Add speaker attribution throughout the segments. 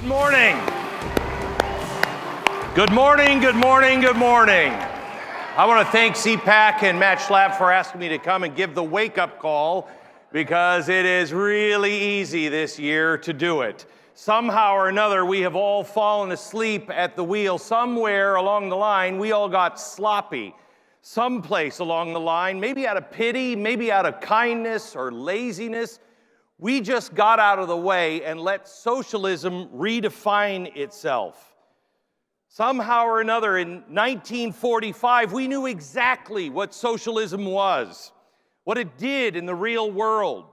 Speaker 1: Good morning. Good morning, good morning, good morning. I want to thank CPAC and Matt Schlapp for asking me to come and give the wake-up call, because it is really easy this year to do it. Somehow or another, we have all fallen asleep at the wheel. Somewhere along the line, we all got sloppy. Someplace along the line, maybe out of pity, maybe out of kindness or laziness, we just got out of the way and let socialism redefine itself. Somehow or another, in 1945, we knew exactly what socialism was, what it did in the real world.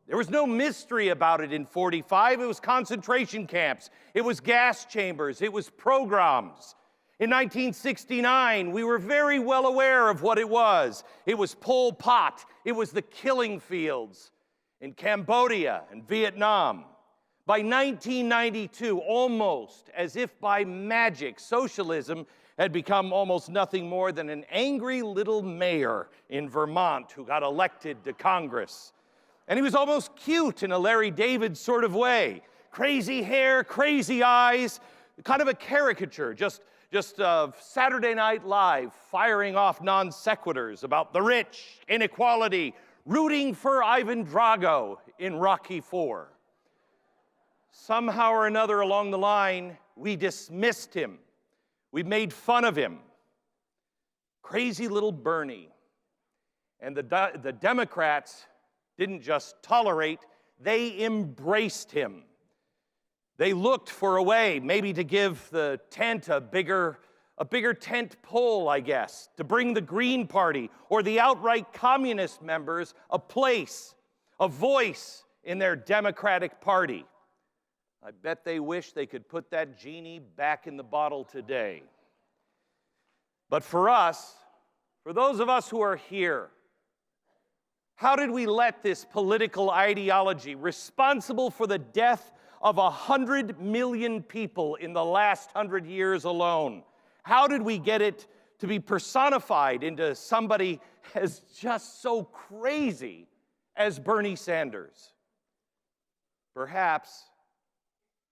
Speaker 1: There was no mystery about it in 45. It was concentration camps. It was gas chambers. It was pogroms. In 1969, we were very well aware of what it was. It was Pol Pot. It was the killing fields in Cambodia and Vietnam. By 1992, almost as if by magic, socialism had become almost nothing more than an angry little mayor in Vermont who got elected to Congress. And he was almost cute in a Larry David sort of way. Crazy hair, crazy eyes, kind of a caricature, just Saturday Night Live firing off non sequiturs about the rich, inequality, rooting for Ivan Drago in Rocky IV. Somehow or another along the line, we dismissed him. We made fun of him. Crazy little Bernie. And the Democrats didn't just tolerate, they embraced him. They looked for a way maybe to give the tent a bigger tent pole, I guess, to bring the Green Party or the outright communist members a place, a voice in their Democratic Party. I bet they wish they could put that genie back in the bottle today. But for us, for those of us who are here, how did we let this political ideology responsible for the death of 100 million people in the last 100 years alone, how did we get it to be personified into somebody as just so crazy as Bernie Sanders? Perhaps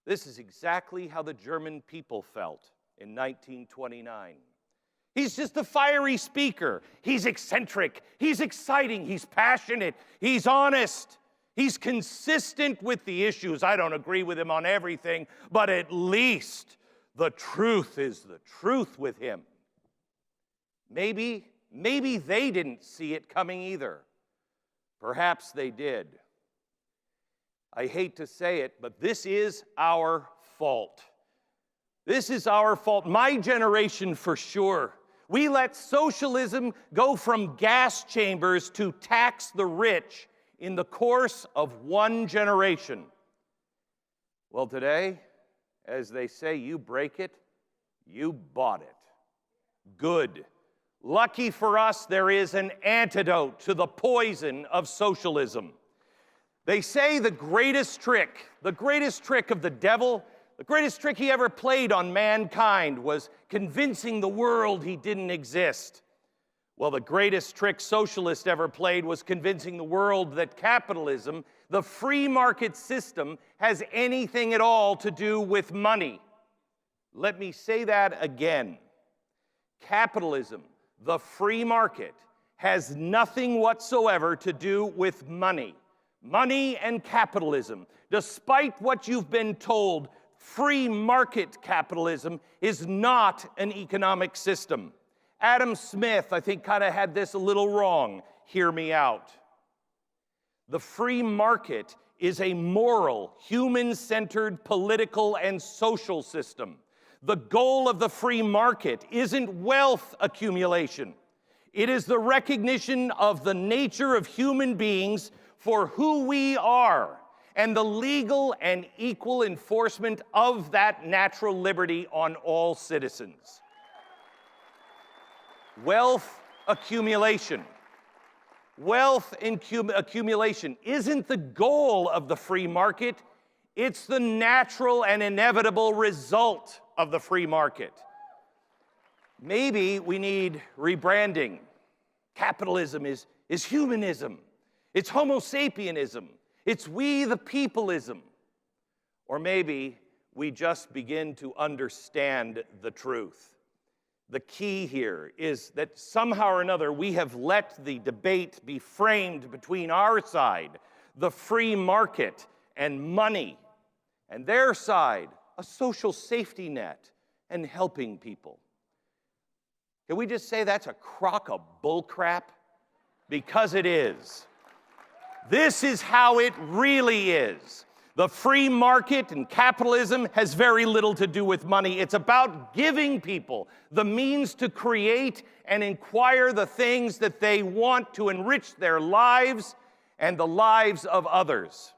Speaker 1: this is exactly how the German people felt in 1929. He's just a fiery speaker. He's eccentric. He's exciting. He's passionate. He's honest. He's consistent with the issues. I don't agree with him on everything, but at least the truth is the truth with him. Maybe they didn't see it coming either. Perhaps they did. I hate to say it, but this is our fault. This is our fault. My generation for sure. We let socialism go from gas chambers to tax the rich in the course of one generation. Well, today, as they say, you break it, you bought it. Good. Lucky for us, there is an antidote to the poison of socialism. They say the greatest trick of the devil, the greatest trick he ever played on mankind was convincing the world he didn't exist. Well, the greatest trick socialists ever played was convincing the world that capitalism, the free market system, has anything at all to do with money. Let me say that again. Capitalism, the free market, has nothing whatsoever to do with money. Money and capitalism, despite what you've been told, free market capitalism is not an economic system. Adam Smith, I think, kind of had this a little wrong. Hear me out. The free market is a moral, human-centered political and social system. The goal of the free market isn't wealth accumulation. It is the recognition of the nature of human beings for who we are and the legal and equal enforcement of that natural liberty on all citizens. Wealth accumulation. Wealth accumulation isn't the goal of the free market. It's the natural and inevitable result of the free market. Maybe we need rebranding. Capitalism is humanism. It's Homo sapienism. It's we the peopleism. Or maybe we just begin to understand the truth. The key here is that somehow or another we have let the debate be framed between our side, the free market and money, and their side, a social safety net and helping people. Can we just say that's a crock of bullcrap? Because it is. This is how it really is. The free market and capitalism has very little to do with money. It's about giving people the means to create and acquire the things that they want to enrich their lives and the lives of others.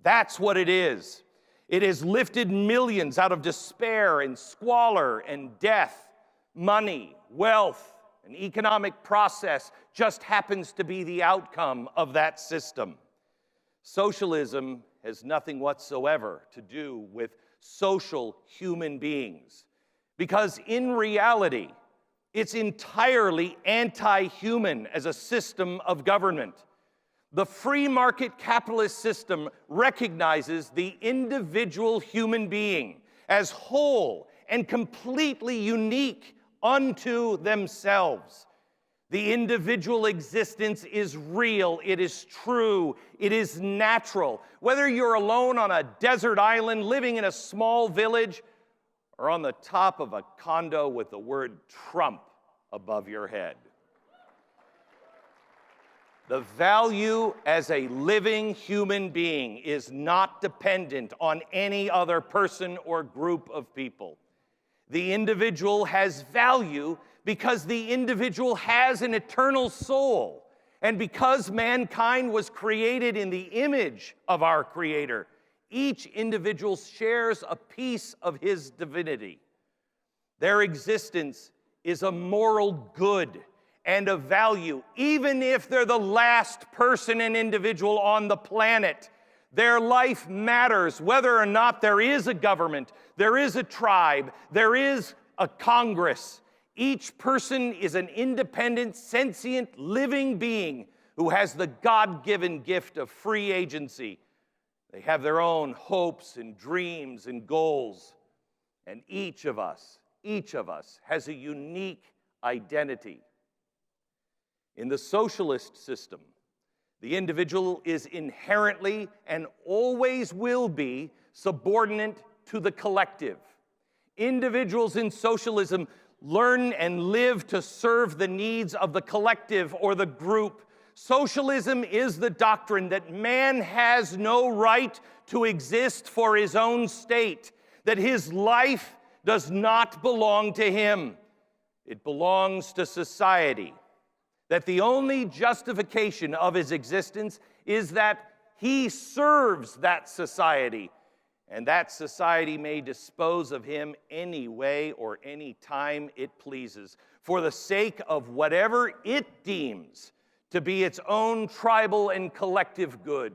Speaker 1: That's what it is. It has lifted millions out of despair and squalor and death. Money, wealth, an economic process just happens to be the outcome of that system. Socialism has nothing whatsoever to do with social human beings, because in reality, it's entirely anti-human as a system of government. The free market capitalist system recognizes the individual human being as whole and completely unique unto themselves. The individual existence is real, it is true, it is natural. Whether you're alone on a desert island, living in a small village, or on the top of a condo with the word Trump above your head. The value as a living human being is not dependent on any other person or group of people. The individual has value because the individual has an eternal soul, and because mankind was created in the image of our Creator, each individual shares a piece of his divinity. Their existence is a moral good and a value, even if they're the last person and individual on the planet. Their life matters, whether or not there is a government, there is a tribe, there is a Congress. Each person is an independent, sentient, living being who has the God-given gift of free agency. They have their own hopes and dreams and goals. And each of us has a unique identity. In the socialist system, the individual is inherently and always will be subordinate to the collective. Individuals in socialism learn and live to serve the needs of the collective or the group. Socialism is the doctrine that man has no right to exist for his own state, that his life does not belong to him. It belongs to society. That the only justification of his existence is that he serves that society, and that society may dispose of him any way or any time it pleases, for the sake of whatever it deems to be its own tribal and collective good.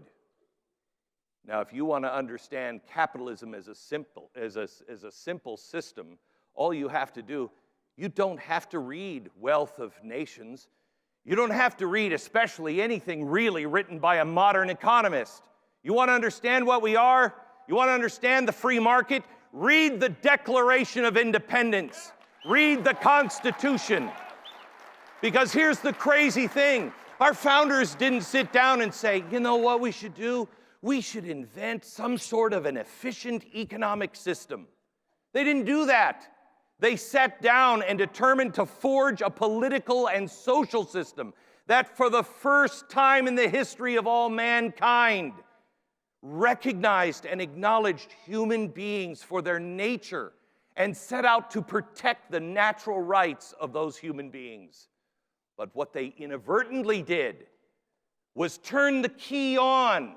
Speaker 1: Now, if you want to understand capitalism as a simple system, all you have to do, you don't have to read Wealth of Nations. You don't have to read especially anything really written by a modern economist. You want to understand what we are? You want to understand the free market? Read the Declaration of Independence. Read the Constitution. Because here's the crazy thing. Our founders didn't sit down and say, you know what we should do? We should invent some sort of an efficient economic system. They didn't do that. They sat down and determined to forge a political and social system that for the first time in the history of all mankind recognized and acknowledged human beings for their nature and set out to protect the natural rights of those human beings. But what they inadvertently did was turn the key on.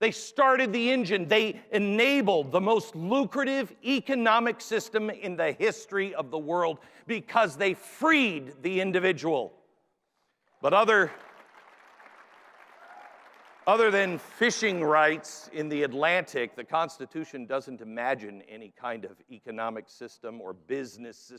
Speaker 1: They started the engine. They enabled the most lucrative economic system in the history of the world because they freed the individual. But other than fishing rights in the Atlantic, the Constitution doesn't imagine any kind of economic system or business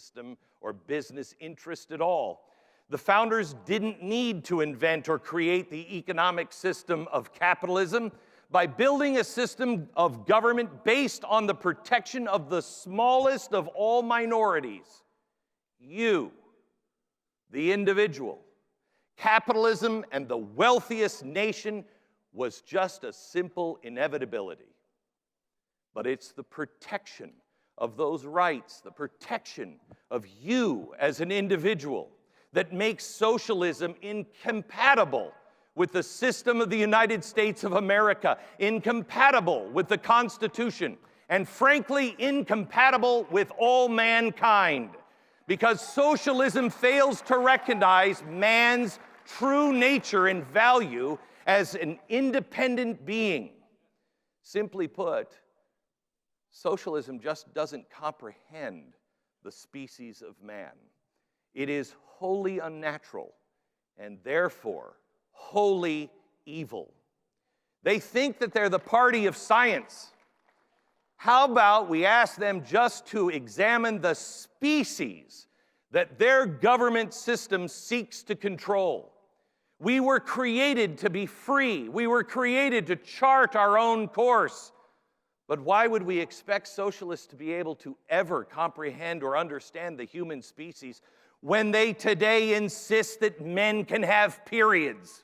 Speaker 1: interest at all. The founders didn't need to invent or create the economic system of capitalism, by building a system of government based on the protection of the smallest of all minorities, you, the individual. Capitalism and the wealthiest nation was just a simple inevitability. But it's the protection of those rights, the protection of you as an individual, that makes socialism incompatible with the system of the United States of America, incompatible with the Constitution, and frankly, incompatible with all mankind. Because socialism fails to recognize man's true nature and value as an independent being. Simply put, socialism just doesn't comprehend the species of man. It is wholly unnatural and therefore wholly evil. They think that they're the party of science. How about we ask them just to examine the species that their government system seeks to control? We were created to be free. We were created to chart our own course. But why would we expect socialists to be able to ever comprehend or understand the human species when they today insist that men can have periods?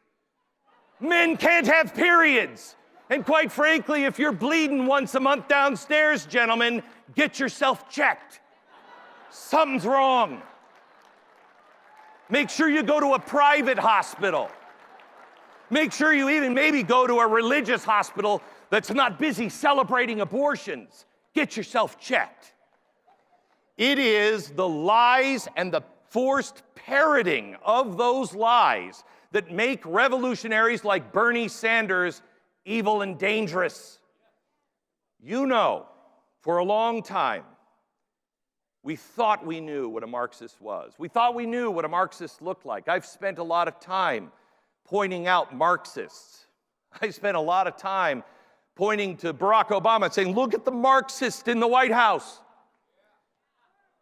Speaker 1: Men can't have periods. And quite frankly, if you're bleeding once a month downstairs, gentlemen, get yourself checked. Something's wrong. Make sure you go to a private hospital. Make sure you even maybe go to a religious hospital that's not busy celebrating abortions. Get yourself checked. It is the lies and the forced parroting of those lies that make revolutionaries like Bernie Sanders evil and dangerous. You know, for a long time, we thought we knew what a Marxist was. We thought we knew what a Marxist looked like. I've spent a lot of time pointing out Marxists. I spent a lot of time pointing to Barack Obama and saying, look at the Marxist in the White House.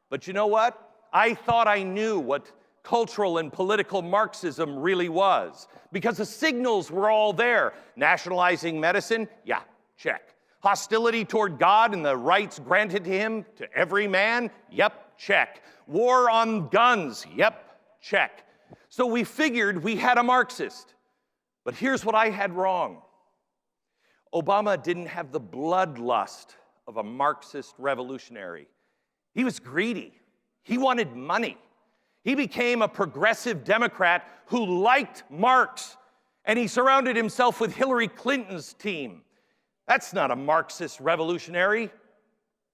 Speaker 1: But you know what? I thought I knew what cultural and political Marxism really was, because the signals were all there. Nationalizing medicine? Yeah, check. Hostility toward God and the rights granted to him, to every man? Yep, check. War on guns? Yep, check. So we figured we had a Marxist. But here's what I had wrong. Obama didn't have the bloodlust of a Marxist revolutionary. He was greedy. He wanted money. He became a progressive Democrat who liked Marx, and he surrounded himself with Hillary Clinton's team. That's not a Marxist revolutionary.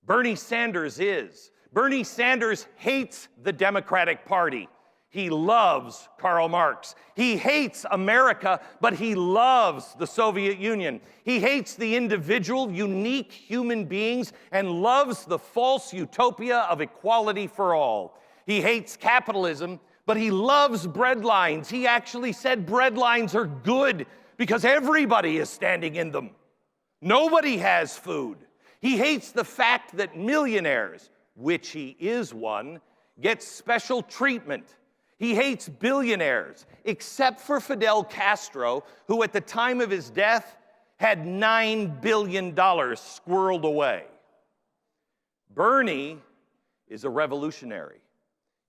Speaker 1: Bernie Sanders is. Bernie Sanders hates the Democratic Party. He loves Karl Marx. He hates America, but he loves the Soviet Union. He hates the individual, unique human beings and loves the false utopia of equality for all. He hates capitalism, but he loves breadlines. He actually said breadlines are good because everybody is standing in them. Nobody has food. He hates the fact that millionaires, which he is one, get special treatment. He hates billionaires, except for Fidel Castro, who at the time of his death had $9 billion squirreled away. Bernie is a revolutionary.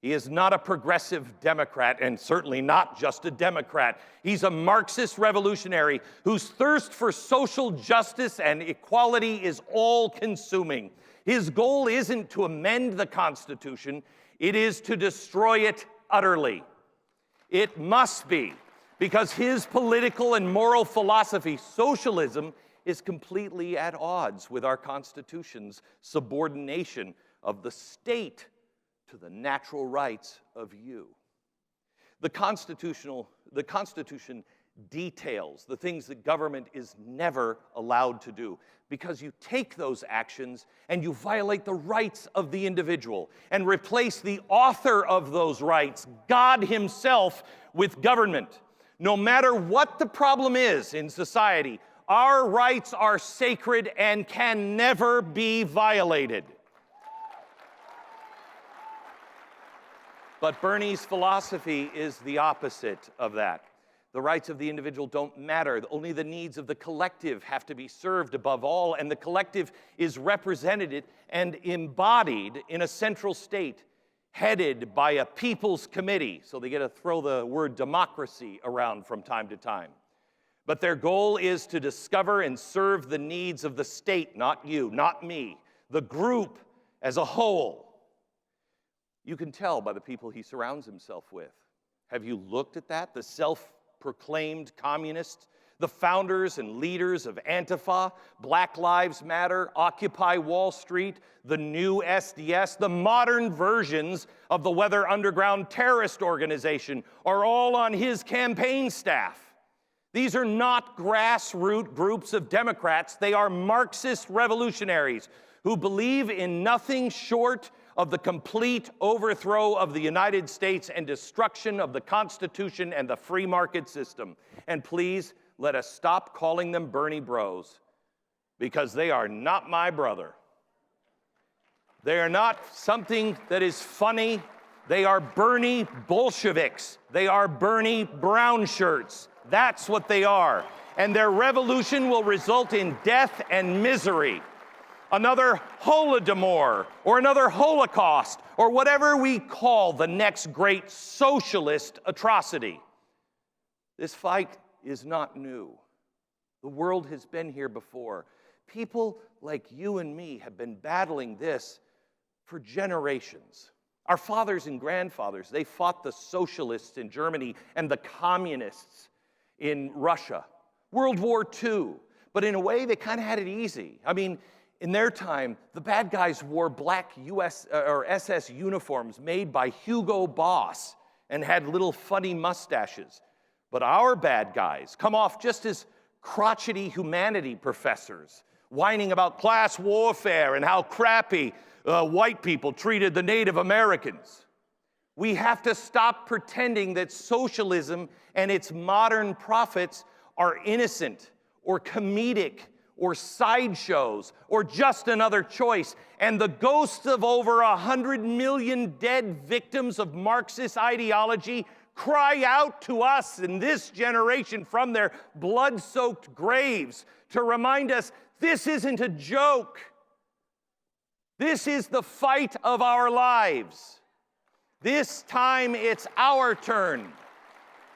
Speaker 1: He is not a progressive Democrat, and certainly not just a Democrat. He's a Marxist revolutionary whose thirst for social justice and equality is all-consuming. His goal isn't to amend the Constitution, it is to destroy it utterly. It must be, because his political and moral philosophy, socialism, is completely at odds with our Constitution's subordination of the state to the natural rights of you. The Constitution details the things that government is never allowed to do, because you take those actions and you violate the rights of the individual and replace the author of those rights, God himself, with government. No matter what the problem is in society, our rights are sacred and can never be violated. But Bernie's philosophy is the opposite of that. The rights of the individual don't matter. Only the needs of the collective have to be served above all, and the collective is represented and embodied in a central state headed by a people's committee. So they get to throw the word democracy around from time to time. But their goal is to discover and serve the needs of the state, not you, not me, the group as a whole. You can tell by the people he surrounds himself with. Have you looked at that? The self-proclaimed communists, the founders and leaders of Antifa, Black Lives Matter, Occupy Wall Street, the new SDS, the modern versions of the Weather Underground terrorist organization are all on his campaign staff. These are not grassroots groups of Democrats. They are Marxist revolutionaries who believe in nothing short of the complete overthrow of the United States and destruction of the Constitution and the free market system. And please, let us stop calling them Bernie bros, because they are not my brother. They are not something that is funny. They are Bernie Bolsheviks. They are Bernie brown shirts. That's what they are. And their revolution will result in death and misery. Another Holodomor, or another Holocaust, or whatever we call the next great socialist atrocity. This fight is not new. The world has been here before. People like you and me have been battling this for generations. Our fathers and grandfathers, they fought the socialists in Germany and the communists in Russia. World War II. But in a way, they kind of had it easy. I mean, in their time, the bad guys wore black US or SS uniforms made by Hugo Boss and had little funny mustaches. But our bad guys come off just as crotchety humanity professors, whining about class warfare and how crappy white people treated the Native Americans. We have to stop pretending that socialism and its modern prophets are innocent or comedic or sideshows or just another choice. And the ghosts of over 100 million dead victims of Marxist ideology cry out to us in this generation from their blood-soaked graves to remind us this isn't a joke. This is the fight of our lives. This time it's our turn.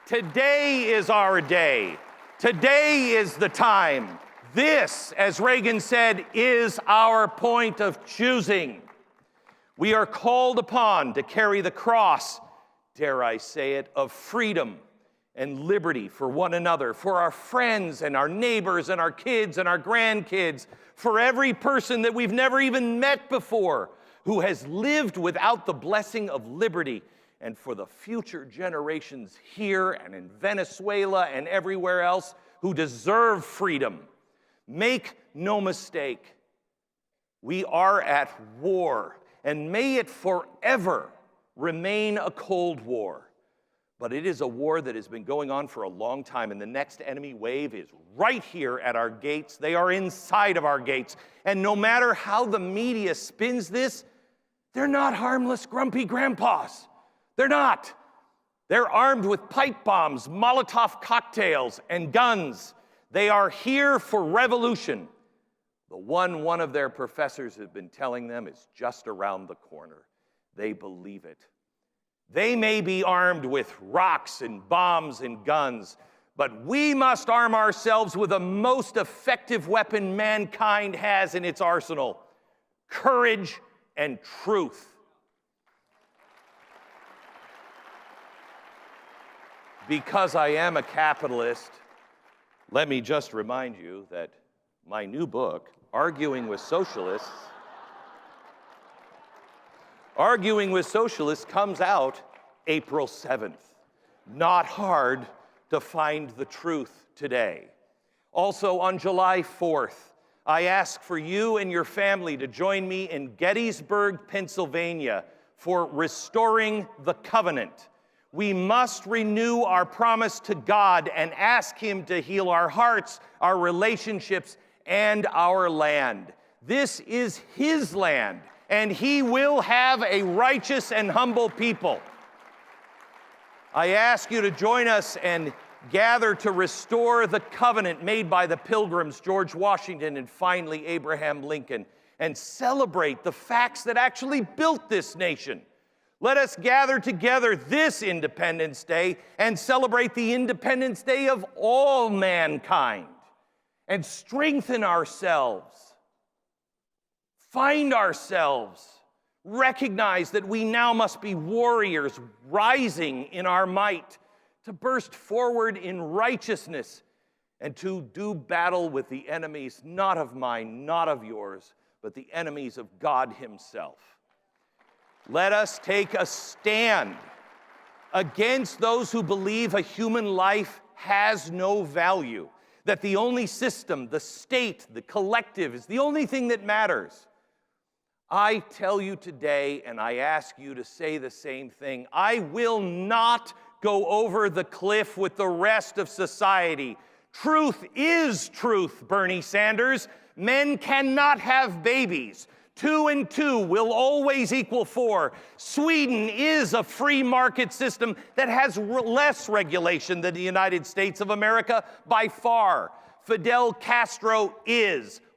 Speaker 1: Today is our day. Today is the time. This, as Reagan said, is our point of choosing. We are called upon to carry the cross, dare I say it, of freedom and liberty for one another, for our friends and our neighbors and our kids and our grandkids, for every person that we've never even met before who has lived without the blessing of liberty, and for the future generations here and in Venezuela and everywhere else who deserve freedom. Make no mistake, we are at war, and may it forever remain a Cold War. But it is a war that has been going on for a long time, and the next enemy wave is right here at our gates. They are inside of our gates. And no matter how the media spins this, they're not harmless, grumpy grandpas. They're not. They're armed with pipe bombs, Molotov cocktails, and guns. They are here for revolution. The one of their professors has been telling them is just around the corner. They believe it. They may be armed with rocks and bombs and guns, but we must arm ourselves with the most effective weapon mankind has in its arsenal: courage and truth. Because I am a capitalist, let me just remind you that my new book, Arguing with Socialists, comes out April 7th. Not hard to find the truth today. Also on July 4th, I ask for you and your family to join me in Gettysburg, Pennsylvania for Restoring the Covenant. We must renew our promise to God and ask Him to heal our hearts, our relationships, and our land. This is His land, and He will have a righteous and humble people. I ask you to join us and gather to restore the covenant made by the Pilgrims, George Washington, and finally Abraham Lincoln, and celebrate the facts that actually built this nation. Let us gather together this Independence Day and celebrate the Independence Day of all mankind and strengthen ourselves, find ourselves, recognize that we now must be warriors rising in our might to burst forward in righteousness and to do battle with the enemies, not of mine, not of yours, but the enemies of God himself. Let us take a stand against those who believe a human life has no value, that the only system, the state, the collective, is the only thing that matters. I tell you today, and I ask you to say the same thing, I will not go over the cliff with the rest of society. Truth is truth, Bernie Sanders. Men cannot have babies. 2 and 2 will always equal 4. Sweden is a free market system that has less regulation than the United States of America by far. Fidel Castro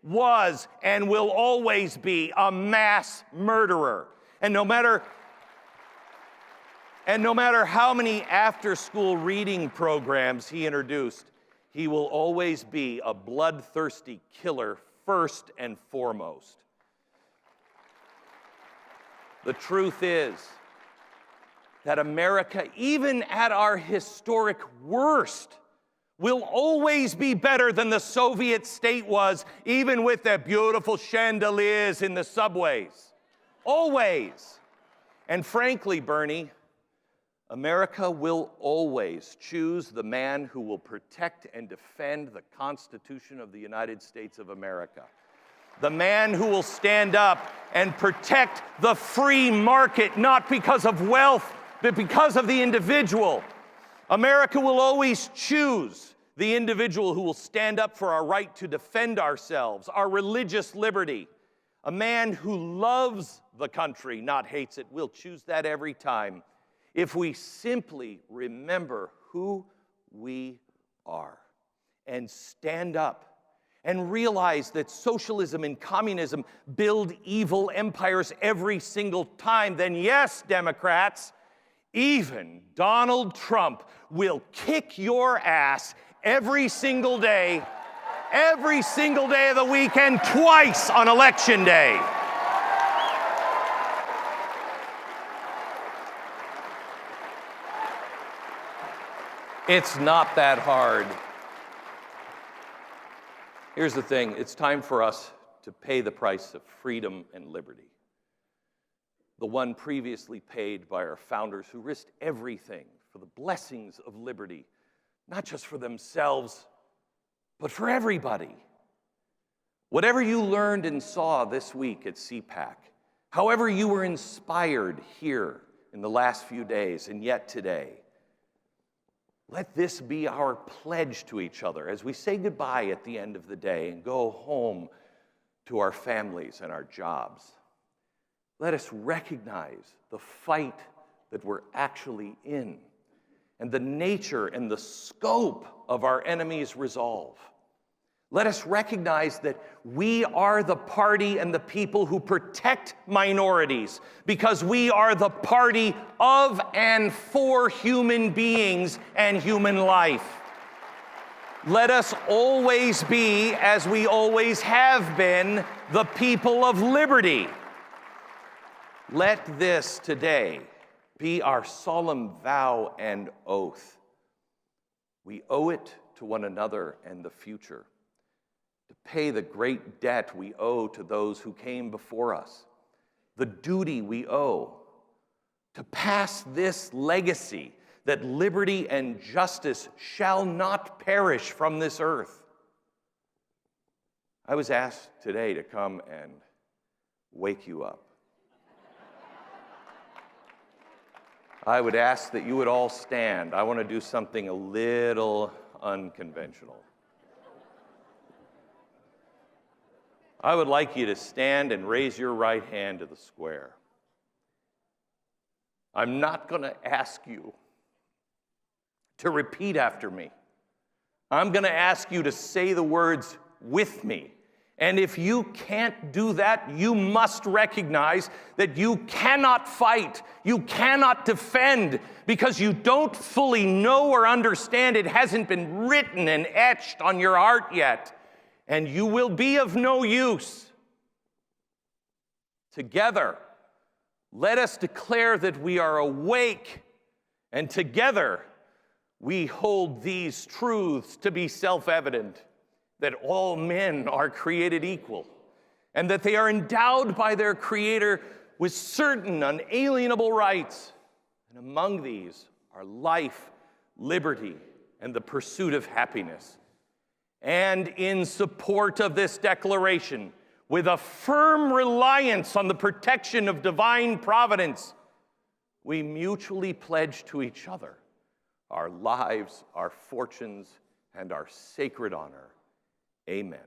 Speaker 1: was, and will always be a mass murderer. And no matter how many after-school reading programs he introduced, he will always be a bloodthirsty killer first and foremost. The truth is that America, even at our historic worst, will always be better than the Soviet state was, even with their beautiful chandeliers in the subways. Always. And frankly, Bernie, America will always choose the man who will protect and defend the Constitution of the United States of America. The man who will stand up and protect the free market, not because of wealth, but because of the individual. America will always choose the individual who will stand up for our right to defend ourselves, our religious liberty. A man who loves the country, not hates it. We'll choose that every time if we simply remember who we are and stand up and realize that socialism and communism build evil empires every single time, then yes, Democrats, even Donald Trump will kick your ass every single day of the week, and twice on Election Day. It's not that hard. Here's the thing, it's time for us to pay the price of freedom and liberty. The one previously paid by our founders who risked everything for the blessings of liberty, not just for themselves, but for everybody. Whatever you learned and saw this week at CPAC, however you were inspired here in the last few days and yet today, let this be our pledge to each other as we say goodbye at the end of the day and go home to our families and our jobs. Let us recognize the fight that we're actually in and the nature and the scope of our enemy's resolve. Let us recognize that we are the party and the people who protect minorities because we are the party of and for human beings and human life. Let us always be, as we always have been, the people of liberty. Let this today be our solemn vow and oath. We owe it to one another and the future to pay the great debt we owe to those who came before us, the duty we owe to pass this legacy that liberty and justice shall not perish from this earth. I was asked today to come and wake you up. I would ask that you would all stand. I want to do something a little unconventional. I would like you to stand and raise your right hand to the square. I'm not going to ask you to repeat after me. I'm going to ask you to say the words with me. And if you can't do that, you must recognize that you cannot fight, you cannot defend, because you don't fully know or understand. It hasn't been written and etched on your heart yet. And you will be of no use. Together, let us declare that we are awake, and together we hold these truths to be self-evident, that all men are created equal, and that they are endowed by their Creator with certain unalienable rights. And among these are life, liberty, and the pursuit of happiness. And in support of this declaration, with a firm reliance on the protection of divine providence, we mutually pledge to each other our lives, our fortunes, and our sacred honor. Amen.